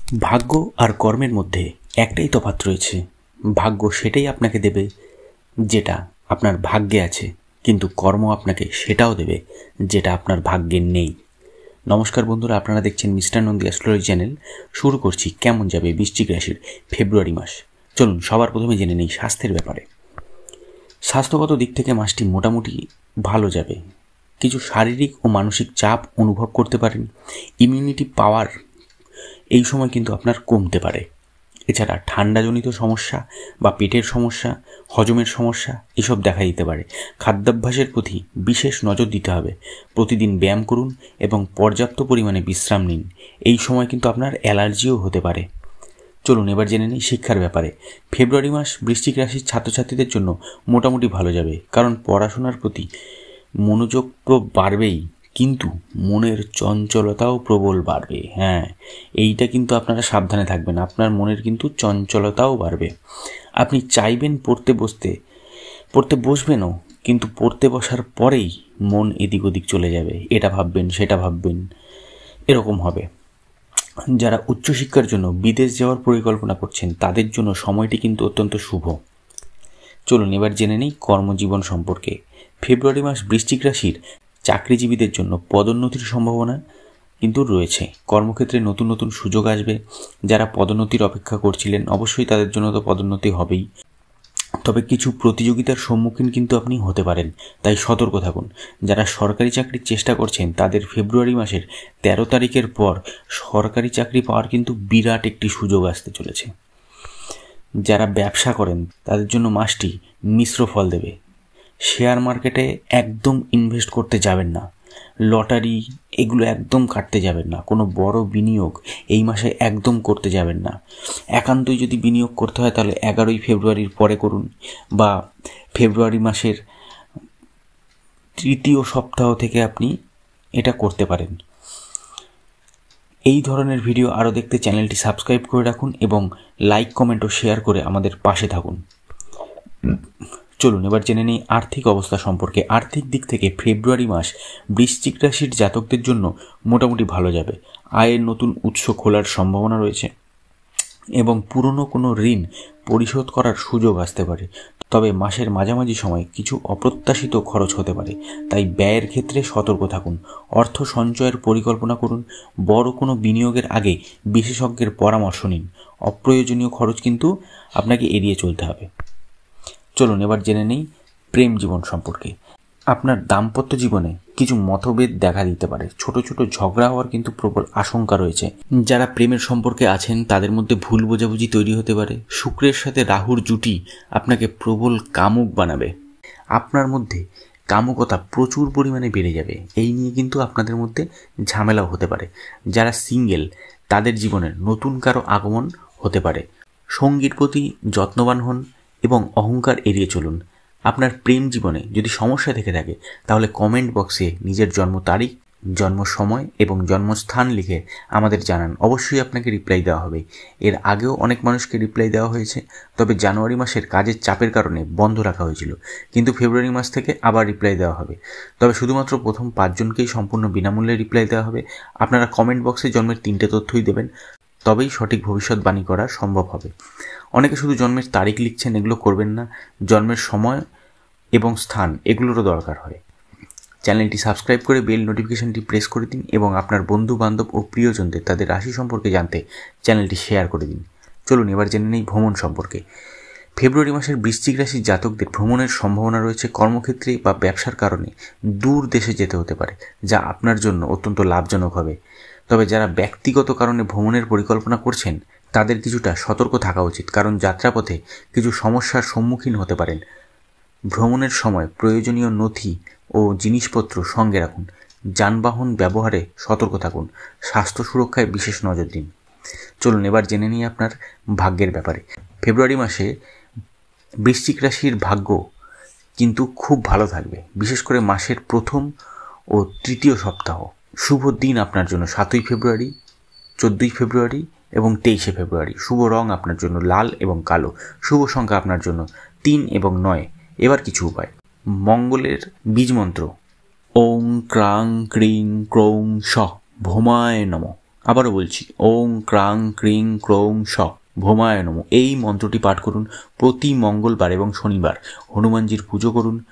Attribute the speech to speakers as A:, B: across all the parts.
A: ভাগ্য আর কর্মের মধ্যে একটাই তফাৎ রয়েছে। ভাগ্য সেটাই আপনাকে দেবে যেটা আপনার ভাগ্যে আছে, কিন্তু কর্ম আপনাকে সেটাও দেবে যেটা আপনার ভাগ্যে নেই। নমস্কার বন্ধুরা, আপনারা দেখছেন মিস্টার নন্দী অ্যাস্ট্রোলজি চ্যানেল। শুরু করছি কেমন যাবে বৃশ্চিক রাশির ফেব্রুয়ারি মাস। চলুন সবার প্রথমে জেনে নেই স্বাস্থ্যের ব্যাপারে। স্বাস্থ্যগত দিক থেকে মাসটি মোটামুটি ভালো যাবে। কিছু শারীরিক ও মানসিক চাপ অনুভব করতে পারেন। ইমিউনিটি পাওয়ার এই সময় কিন্তু আপনার কমতে পারে। এছাড়া ঠান্ডাজনিত সমস্যা বা পেটের সমস্যা, হজমের সমস্যা এসব দেখা দিতে পারে। খাদ্যাভ্যাসের প্রতি বিশেষ নজর দিতে হবে। প্রতিদিন ব্যায়াম করুন এবং পর্যাপ্ত পরিমাণে বিশ্রাম নিন। এই সময় কিন্তু আপনার অ্যালার্জিও হতে পারে। চলুন এবার জেনে নিই শিক্ষার ব্যাপারে। ফেব্রুয়ারি মাস বৃশ্চিক রাশির ছাত্রছাত্রীদের জন্য মোটামুটি ভালো যাবে, কারণ পড়াশোনার প্রতি মনোযোগ তো বাড়বেই, কিন্তু মনের চঞ্চলতাও প্রবল বাড়বে। এইটা কিন্তু আপনারা সাবধানে থাকবেন। আপনার মনের কিন্তু চঞ্চলতাও বাড়বে। আপনি চাইবেন পড়তে বসবেনও, কিন্তু পড়তে বসার পরেই মন এদিক ওদিক চলে যাবে। এটা ভাববেন, সেটা ভাববেন, এরকম হবে। যারা উচ্চশিক্ষার জন্য বিদেশ যাওয়ার পরিকল্পনা করছেন তাদের জন্য সময়টি কিন্তু অত্যন্ত শুভ। চলুন এবার জেনে নিই কর্মজীবন সম্পর্কে। ফেব্রুয়ারি মাস বৃশ্চিক রাশির চাকরিজীবীদের জন্য পদোন্নতির সম্ভাবনা কিন্তু রয়েছে। কর্মক্ষেত্রে নতুন নতুন সুযোগ আসবে। যারা পদোন্নতির অপেক্ষা করছিলেন অবশ্যই তাদের জন্য তো পদোন্নতি হবেই, তবে কিছু প্রতিযোগিতার সম্মুখীন কিন্তু আপনি হতে পারেন, তাই সতর্ক থাকুন। যারা সরকারি চাকরির চেষ্টা করছেন তাদের ফেব্রুয়ারি মাসের 13 তারিখের পর সরকারি চাকরি পাওয়ার কিন্তু বিরাট একটি সুযোগ আসতে চলেছে। যারা ব্যবসা করেন তাদের জন্য মাসটি মিশ্র ফল দেবে। শেয়ার মার্কেটে একদম ইনভেস্ট করতে যাবেন না। লটারি এগুলো একদম কাটতে যাবেন না। কোনো বড় বিনিয়োগ এই মাসে একদম করতে যাবেন না। একান্তই যদি বিনিয়োগ করতে হয় তাহলে 11ই ফেব্রুয়ারির পরে করুন, বা ফেব্রুয়ারি মাসের তৃতীয় সপ্তাহ থেকে আপনি এটা করতে পারেন। এই ধরনের ভিডিও আরও দেখতে চ্যানেলটি সাবস্ক্রাইব করে রাখুন এবং লাইক, কমেন্ট ও শেয়ার করে আমাদের পাশে থাকুন। চলুন এবার জেনে নিই আর্থিক অবস্থা সম্পর্কে। আর্থিক দিক থেকে ফেব্রুয়ারি মাস বৃশ্চিক রাশির জাতকদের জন্য মোটামুটি ভালো যাবে। আয়ের নতুন উৎস খোলার সম্ভাবনা রয়েছে এবং পুরনো কোনো ঋণ পরিশোধ করার সুযোগ আসতে পারে। তবে মাসের মাঝামাঝি সময় কিছু অপ্রত্যাশিত খরচ হতে পারে, তাই ব্যয়ের ক্ষেত্রে সতর্ক থাকুন। অর্থ সঞ্চয়ের পরিকল্পনা করুন। বড় কোনো বিনিয়োগের আগে বিশেষজ্ঞের পরামর্শ নিন। অপ্রয়োজনীয় খরচ কিন্তু আপনাকে এড়িয়ে চলতে হবে। চলুন এবার জেনে নেই প্রেম জীবন সম্পর্কে। আপনার দাম্পত্য জীবনে কিছু মতভেদ দেখা দিতে পারে। ছোট ছোট ঝগড়া হওয়ার কিন্তু প্রবল আশঙ্কা রয়েছে। যারা প্রেমের সম্পর্কে আছেন তাদের মধ্যে ভুল বোঝাবুঝি তৈরি হতে পারে। শুক্রের সাথে রাহুর জুটি আপনাকে প্রবল কামুক বানাবে। আপনার মধ্যে কামুকতা প্রচুর পরিমাণে বেড়ে যাবে। এই নিয়ে কিন্তু আপনাদের মধ্যে ঝামেলাও হতে পারে। যারা সিঙ্গেল তাদের জীবনে নতুন কারো আগমন হতে পারে। সঙ্গীর প্রতি যত্নবান হন এবং অহংকার এড়িয়ে চলুন। আপনার প্রেম জীবনে যদি সমস্যা থেকে থাকে তাহলে কমেন্ট বক্সে নিজের জন্ম তারিখ, জন্ম সময় এবং জন্মস্থান লিখে আমাদের জানান। অবশ্যই আপনাকে রিপ্লাই দেওয়া হবে। এর আগেও অনেক মানুষকে রিপ্লাই দেওয়া হয়েছে, তবে জানুয়ারি মাসের কাজের চাপের কারণে বন্ধ রাখা হয়েছিল, কিন্তু ফেব্রুয়ারি মাস থেকে আবার রিপ্লাই দেওয়া হবে। তবে শুধুমাত্র প্রথম 5 জনকেই সম্পূর্ণ বিনামূল্যে রিপ্লাই দেওয়া হবে। আপনারা কমেন্ট বক্সে জন্মের 3টে তথ্যই দেবেন, তবেই সঠিক ভবিষ্যৎবাণী করা সম্ভব হবে। অনেকে শুধু জন্মের তারিখ লিখছেন, এগুলো করবেন না। জন্মের সময় এবং স্থান এগুলোরও দরকার হয়। চ্যানেলটি সাবস্ক্রাইব করে বেল নোটিফিকেশনটি প্রেস করে দিন এবং আপনার বন্ধু বান্ধব ও প্রিয়জনদের তাদের রাশি সম্পর্কে জানতে চ্যানেলটি শেয়ার করে দিন। চলুন এবার জেনে নিই ভ্রমণ সম্পর্কে। ফেব্রুয়ারি মাসের বৃশ্চিক রাশির জাতকদের ভ্রমণের সম্ভাবনা রয়েছে। কর্মক্ষেত্রে বা ব্যবসার কারণে দূর দেশে যেতে হতে পারে, যা আপনার জন্য অত্যন্ত লাভজনক হবে। তবে যারা ব্যক্তিগত কারণে ভ্রমণের পরিকল্পনা করছেন তাদের কিছুটা সতর্ক থাকা উচিত, কারণ যাত্রাপথে কিছু সমস্যার সম্মুখীন হতে পারেন। ভ্রমণের সময় প্রয়োজনীয় নথি ও জিনিসপত্র সঙ্গে রাখুন। যানবাহন ব্যবহারে সতর্ক থাকুন। স্বাস্থ্য সুরক্ষায় বিশেষ নজর দিন। চলুন এবার জেনে নিই আপনার ভাগ্যের ব্যাপারে। ফেব্রুয়ারি মাসে বৃশ্চিক রাশির ভাগ্য কিন্তু খুব ভালো থাকবে, বিশেষ করে মাসের প্রথম ও তৃতীয় সপ্তাহ। শুভ দিন আপনার জন্য 7ই ফেব্রুয়ারি, 14ই ফেব্রুয়ারি এবং 23শে ফেব্রুয়ারি। শুভ রং আপনার জন্য লাল এবং কালো। শুভ সংখ্যা আপনার জন্য 3 এবং 9। এবার কিছু উপায়। মঙ্গলের বীজ মন্ত্র ওং ক্রাং ক্রিং ক্রৌং শ ভৌমায় নমঃ আবারও বলছি, ওং ক্রাং ক্রিং ক্রৌং শ ভৌমায় নমঃ এই মন্ত্রটি পাঠ করুন প্রতি মঙ্গলবার এবং শনিবার। হনুমানজির পুজো করুন।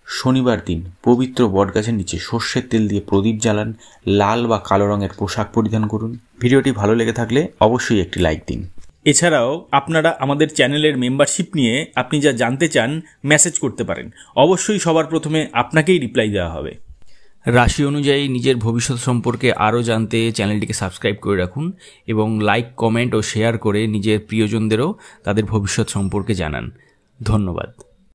A: শনিবার দিন পবিত্র বটগাছের নিচে সর্ষের তেল দিয়ে প্রদীপ জ্বালান। লাল বা কালো রঙের পোশাক পরিধান করুন। ভিডিওটি ভালো লেগে থাকলে অবশ্যই একটি লাইক দিন।
B: এছাড়াও আপনারা আমাদের চ্যানেলের মেম্বারশিপ নিয়ে আপনি যা জানতে চান মেসেজ করতে পারেন, অবশ্যই সবার প্রথমে আপনাকেই রিপ্লাই দেওয়া হবে। রাশি অনুযায়ী নিজের ভবিষ্যৎ সম্পর্কে আরও জানতে চ্যানেলটিকে সাবস্ক্রাইব করে রাখুন এবং লাইক, কমেন্ট ও শেয়ার করে নিজের প্রিয়জনদেরও তাদের ভবিষ্যৎ সম্পর্কে জানান। ধন্যবাদ।